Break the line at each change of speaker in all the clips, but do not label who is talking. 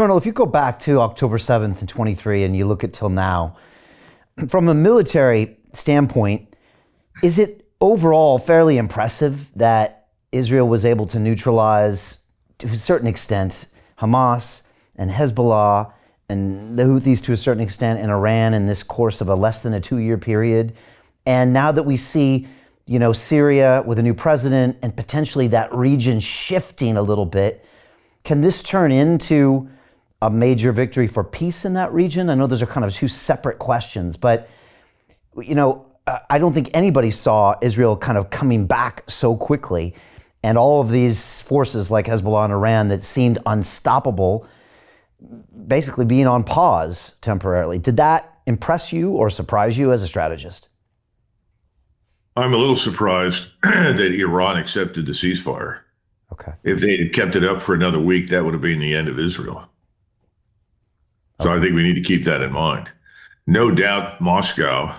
Colonel, if you go back to October 7th and 23 and you look at till now, from a military standpoint, is it overall fairly impressive that Israel was able to neutralize, to a certain extent, Hamas and Hezbollah and the Houthis to a certain extent in Iran in this course of a less than a 2-year period? And now that we see, Syria with a new president and potentially that region shifting a little bit, can this turn into a major victory for peace in that region? I know those are kind of two separate questions, but I don't think anybody saw Israel kind of coming back so quickly, and all of these forces like Hezbollah and Iran that seemed unstoppable basically being on pause temporarily. Did that impress you or surprise you as a strategist?
I'm a little surprised that Iran accepted the ceasefire.
Okay.
If they had kept it up for another week, that would have been the end of Israel. So I think we need to keep that in mind. No doubt Moscow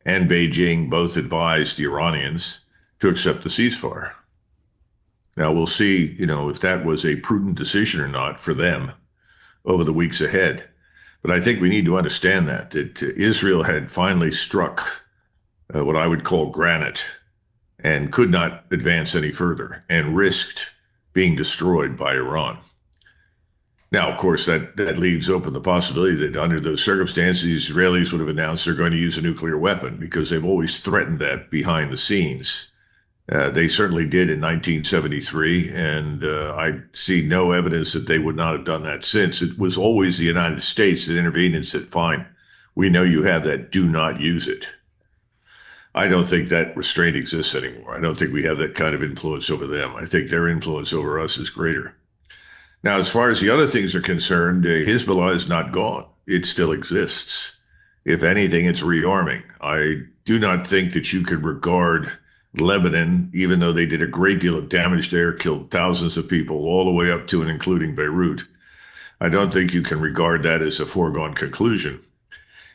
and Beijing both advised the Iranians to accept the ceasefire. Now we'll see, if that was a prudent decision or not for them over the weeks ahead. But I think we need to understand that Israel had finally struck what I would call granite and could not advance any further and risked being destroyed by Iran. Now, of course, that leaves open the possibility that under those circumstances, the Israelis would have announced they're going to use a nuclear weapon because they've always threatened that behind the scenes. They certainly did in 1973, and I see no evidence that they would not have done that since. It was always the United States that intervened and said, fine, we know you have that, do not use it. I don't think that restraint exists anymore. I don't think we have that kind of influence over them. I think their influence over us is greater. Now, as far as the other things are concerned, Hezbollah is not gone. It still exists. If anything, it's rearming. I do not think that you could regard Lebanon, even though they did a great deal of damage there, killed thousands of people all the way up to and including Beirut. I don't think you can regard that as a foregone conclusion.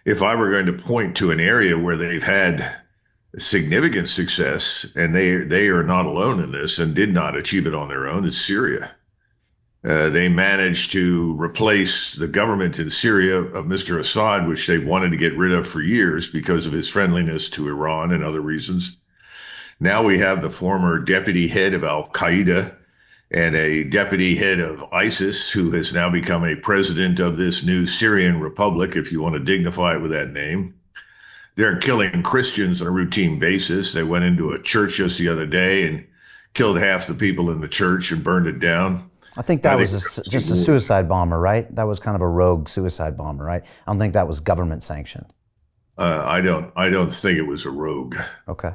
If I were going to point to an area where they've had significant success, and they are not alone in this and did not achieve it on their own, it's Syria. They managed to replace the government in Syria of Mr. Assad, which they wanted to get rid of for years because of his friendliness to Iran and other reasons. Now we have the former deputy head of al-Qaeda and a deputy head of ISIS, who has now become a president of this new Syrian republic, if you want to dignify it with that name. They're killing Christians on a routine basis. They went into a church just the other day and killed half the people in the church and burned it down.
I think that was just a suicide bomber, right? That was kind of a rogue suicide bomber, right? I don't think that was government sanctioned.
I don't think it was a rogue.
Okay.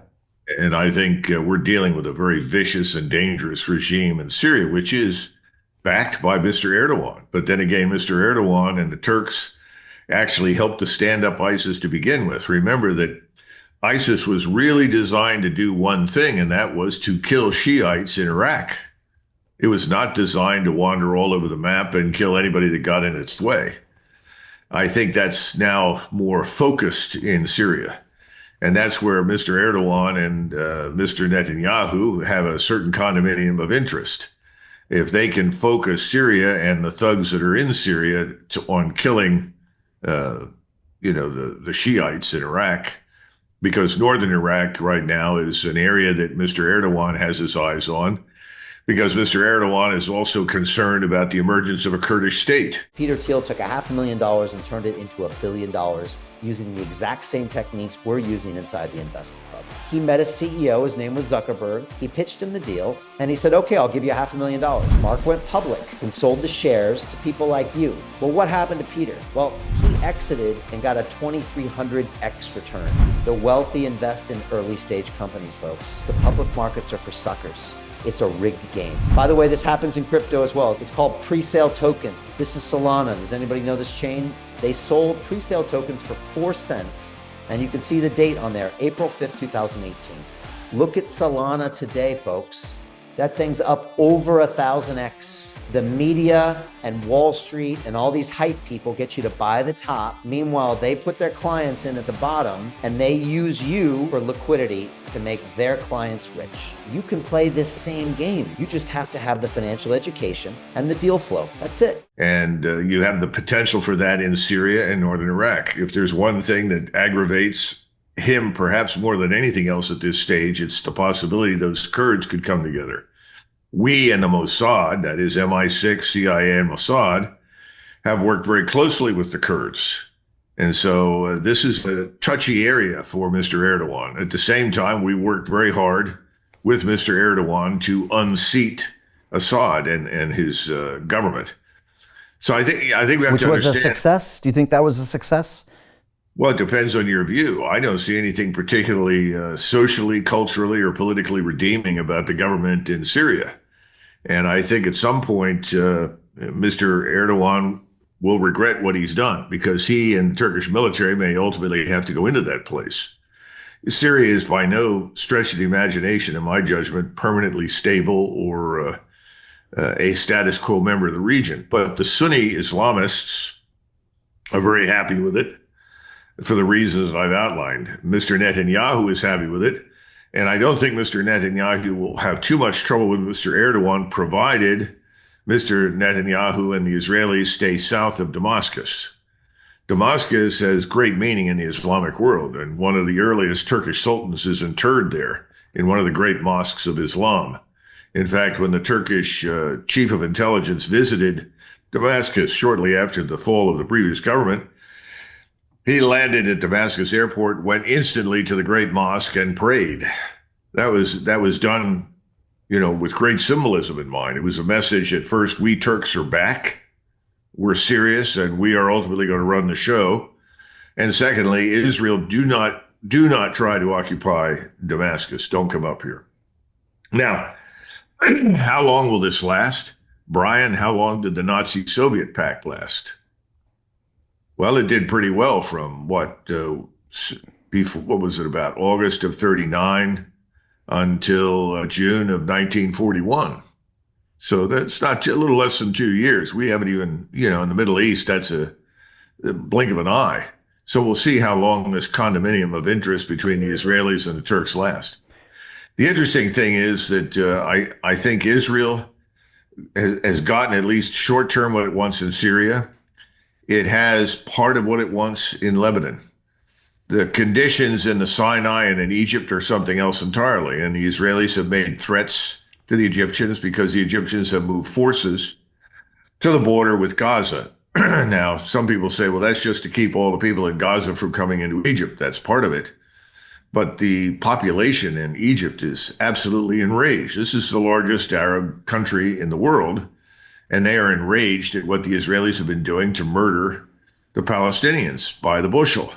And I think we're dealing with a very vicious and dangerous regime in Syria, which is backed by Mr. Erdogan. But then again, Mr. Erdogan and the Turks actually helped to stand up ISIS to begin with. Remember that ISIS was really designed to do one thing, and that was to kill Shiites in Iraq. It was not designed to wander all over the map and kill anybody that got in its way. I think that's now more focused in Syria. And that's where Mr. Erdogan and Mr. Netanyahu have a certain condominium of interest. If they can focus Syria and the thugs that are in Syria on killing, the Shiites in Iraq, because northern Iraq right now is an area that Mr. Erdogan has his eyes on, because Mr. Erdogan is also concerned about the emergence of a Kurdish state.
Peter Thiel took $500,000 and turned it into $1 billion using the exact same techniques we're using inside the investment club. He met a CEO, his name was Zuckerberg. He pitched him the deal and he said, okay, I'll give you $500,000. Mark went public and sold the shares to people like you. Well, what happened to Peter? Well, he exited and got a 2,300x return. The wealthy invest in early stage companies, folks. The public markets are for suckers. It's a rigged game. By the way, this happens in crypto as well. It's called pre-sale tokens. This is Solana. Does anybody know this chain? They sold pre-sale tokens for 4 cents. And you can see the date on there, April 5th, 2018. Look at Solana today, folks. That thing's up over 1,000x. The media and Wall Street and all these hype people get you to buy the top. Meanwhile, they put their clients in at the bottom and they use you for liquidity to make their clients rich. You can play this same game. You just have to have the financial education and the deal flow. That's it.
And you have the potential for that in Syria and northern Iraq. If there's one thing that aggravates him perhaps more than anything else at this stage, it's the possibility those Kurds could come together. We and the Mossad, that is MI6, CIA, and Mossad, have worked very closely with the Kurds. And so this is a touchy area for Mr. Erdogan. At the same time, we worked very hard with Mr. Erdogan to unseat Assad and his government. So I think we have to understand.
Which was a success? Do you think that was a success?
Well, it depends on your view. I don't see anything particularly socially, culturally, or politically redeeming about the government in Syria. And I think at some point, Mr. Erdogan will regret what he's done because he and the Turkish military may ultimately have to go into that place. Syria is by no stretch of the imagination, in my judgment, permanently stable or a status quo member of the region. But the Sunni Islamists are very happy with it for the reasons I've outlined. Mr. Netanyahu is happy with it. And I don't think Mr. Netanyahu will have too much trouble with Mr. Erdogan, provided Mr. Netanyahu and the Israelis stay south of Damascus. Damascus has great meaning in the Islamic world, and one of the earliest Turkish sultans is interred there in one of the great mosques of Islam. In fact, when the Turkish chief of intelligence visited Damascus shortly after the fall of the previous government, he landed at Damascus airport, went instantly to the great mosque and prayed. That was done, with great symbolism in mind. It was a message at first, we Turks are back. We're serious and we are ultimately going to run the show. And secondly, Israel, do not try to occupy Damascus. Don't come up here. Now, how long will this last? Brian, how long did the Nazi-Soviet pact last? Well, it did pretty well from what was it, about August of 39 until June of 1941. So that's not a little less than 2 years. We haven't even, in the Middle East, that's a blink of an eye. So we'll see how long this condominium of interest between the Israelis and the Turks lasts. The interesting thing is that I think Israel has gotten at least short-term what it wants in Syria. It has part of what it wants in Lebanon. The conditions in the Sinai and in Egypt are something else entirely. And the Israelis have made threats to the Egyptians because the Egyptians have moved forces to the border with Gaza. Now, some people say, well, that's just to keep all the people in Gaza from coming into Egypt. That's part of it. But the population in Egypt is absolutely enraged. This is the largest Arab country in the world. And they are enraged at what the Israelis have been doing to murder the Palestinians by the bushel.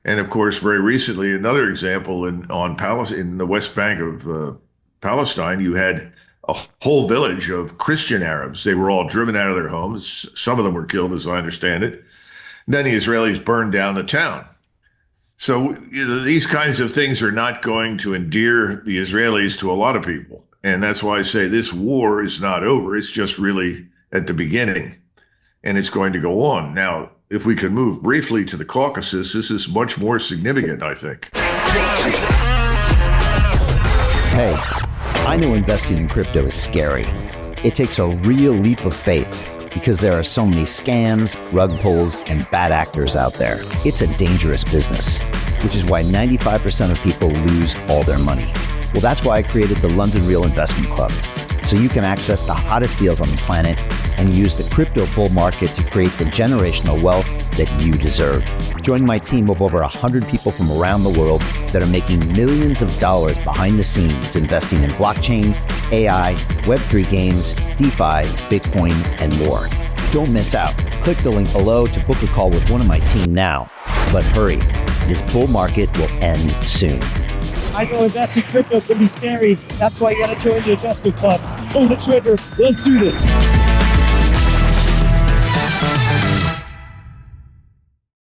And of course, very recently, another example in the West Bank of Palestine, you had a whole village of Christian Arabs. They were all driven out of their homes. Some of them were killed, as I understand it. And then the Israelis burned down the town. So these kinds of things are not going to endear the Israelis to a lot of people. And that's why I say this war is not over. It's just really at the beginning, and it's going to go on. Now, if we can move briefly to the Caucasus, this is much more significant, I think.
Hey, I know investing in crypto is scary. It takes a real leap of faith because there are so many scams, rug pulls, and bad actors out there. It's a dangerous business, which is why 95% of people lose all their money. Well, that's why I created the London Real Investment Club, so you can access the hottest deals on the planet and use the crypto bull market to create the generational wealth that you deserve. Join my team of over 100 people from around the world that are making millions of dollars behind the scenes investing in blockchain, AI, Web3 games, DeFi, Bitcoin, and more. Don't miss out. Click the link below to book a call with one of my team now. But hurry, this bull market will end soon.
I know investing in crypto can be scary. That's why you gotta join the investment club. Pull the trigger. Let's do this.